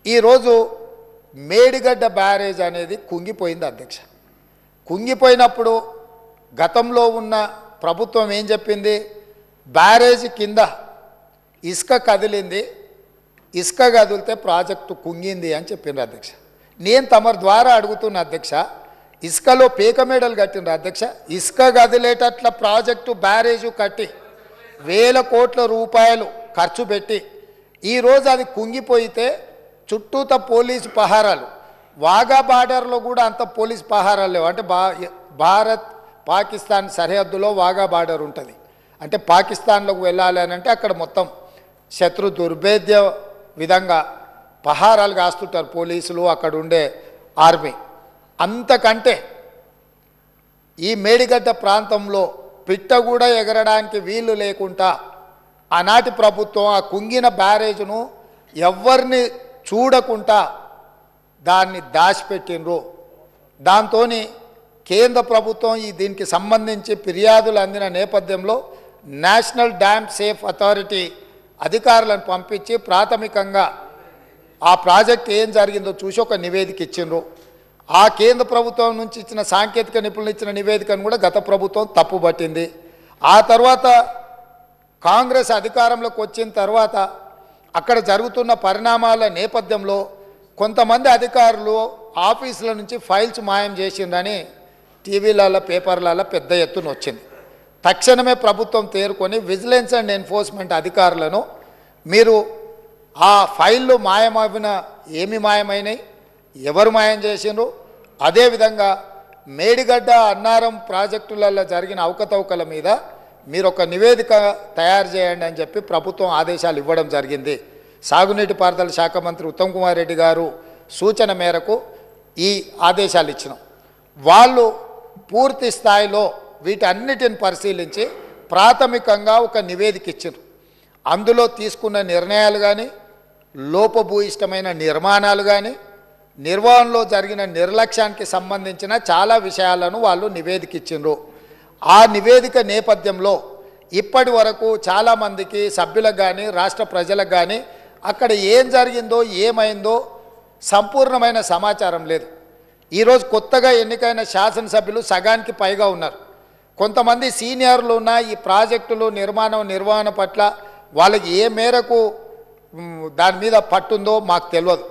ఈరోజు మేడిగడ్డ బ్యారేజ్ అనేది కుంగిపోయింది అధ్యక్ష. కుంగిపోయినప్పుడు గతంలో ఉన్న ప్రభుత్వం ఏం చెప్పింది? బ్యారేజ్ కింద ఇసుక కదిలింది, ఇసుక కదిలితే ప్రాజెక్టు కుంగింది అని చెప్పిండ్రు అధ్యక్ష. నేను తమరి ద్వారా అడుగుతున్న అధ్యక్ష, ఇసుకలో పీకమేడలు కట్టిండ్రు అధ్యక్ష. ఇసుక కదిలేటట్ల ప్రాజెక్టు బ్యారేజు కట్టి వేల కోట్ల రూపాయలు ఖర్చు పెట్టి ఈరోజు అది కుంగిపోయితే చుట్టూత పోలీసు పహారాలు, వాఘా బార్డర్లో కూడా అంత పోలీసు పహారాలు లేవు. అంటే భారత్ పాకిస్తాన్ సరిహద్దులో వాఘా బార్డర్ ఉంటుంది. అంటే పాకిస్తాన్లోకి వెళ్ళాలి అని అంటే అక్కడ మొత్తం శత్రు దుర్భేద్య విధంగా పహారాలు కాస్తుంటారు పోలీసులు, అక్కడ ఉండే ఆర్మీ. అంతకంటే ఈ మేడిగడ్డ ప్రాంతంలో పిట్ట కూడా ఎగరడానికి వీలు లేకుండా ఆనాటి ప్రభుత్వం ఆ కుంగిన బ్యారేజ్ను ఎవరిని చూడకుండా దాన్ని దాచిపెట్టినరు. దాంతో కేంద్ర ప్రభుత్వం దీనికి సంబంధించి ఫిర్యాదులు అందిన నేపథ్యంలో నేషనల్ డ్యామ్ సేఫ్ అథారిటీ అధికారులను పంపించి ప్రాథమికంగా ఆ ప్రాజెక్ట్ ఏం జరిగిందో చూసి ఒక నివేదిక ఇచ్చిండ్రు. ఆ కేంద్ర ప్రభుత్వం నుంచి ఇచ్చిన సాంకేతిక నిపుణులు ఇచ్చిన నివేదికను కూడా గత ప్రభుత్వం తప్పుబట్టింది. ఆ తర్వాత కాంగ్రెస్ అధికారంలోకి వచ్చిన తర్వాత అక్కడ జరుగుతున్న పరిణామాల నేపథ్యంలో కొంతమంది అధికారులు ఆఫీసుల నుంచి ఫైల్స్ మాయం చేసిందని టీవీలలో పేపర్లలో పెద్ద ఎత్తున వచ్చింది. తక్షణమే ప్రభుత్వం తేరుకొని విజిలెన్స్ అండ్ ఎన్ఫోర్స్మెంట్ అధికారులను మీరు ఆ ఫైళ్ళు మాయమైన ఏమి మాయమైనాయి, ఎవరు మాయం చేసిండ్రు, అదేవిధంగా మేడిగడ్డ అన్నారం ప్రాజెక్టులలో జరిగిన అవకతవకల మీద మీరు ఒక నివేదిక తయారు చేయండి అని చెప్పి ప్రభుత్వం ఆదేశాలు ఇవ్వడం జరిగింది. సాగునీటి పారుదల శాఖ మంత్రి ఉత్తమ్ కుమార్ రెడ్డి గారు సూచన మేరకు ఈ ఆదేశాలు ఇచ్చినాం. వాళ్ళు పూర్తి స్థాయిలో వీటన్నిటిని పరిశీలించి ప్రాథమికంగా ఒక నివేదిక ఇచ్చారు. అందులో తీసుకున్న నిర్ణయాలు కానీ, లోపభూయిష్టమైన నిర్మాణాలు కానీ, నిర్వహణలో జరిగిన నిర్లక్ష్యానికి సంబంధించిన చాలా విషయాలను వాళ్ళు నివేదిక ఇచ్చిండ్రు. ఆ నివేదిక నేపథ్యంలో ఇప్పటి వరకు చాలామందికి సభ్యులకు కానీ రాష్ట్ర ప్రజలకు కానీ అక్కడ ఏం జరిగిందో ఏమైందో సంపూర్ణమైన సమాచారం లేదు. ఈరోజు కొత్తగా ఎన్నికైన శాసనసభ్యులు సగానికి పైగా ఉన్నారు. కొంతమంది సీనియర్లు ఉన్న ఈ ప్రాజెక్టులు నిర్వహణ పట్ల వాళ్ళకి ఏ మేరకు దాని మీద పట్టుందో మాకు తెలియదు.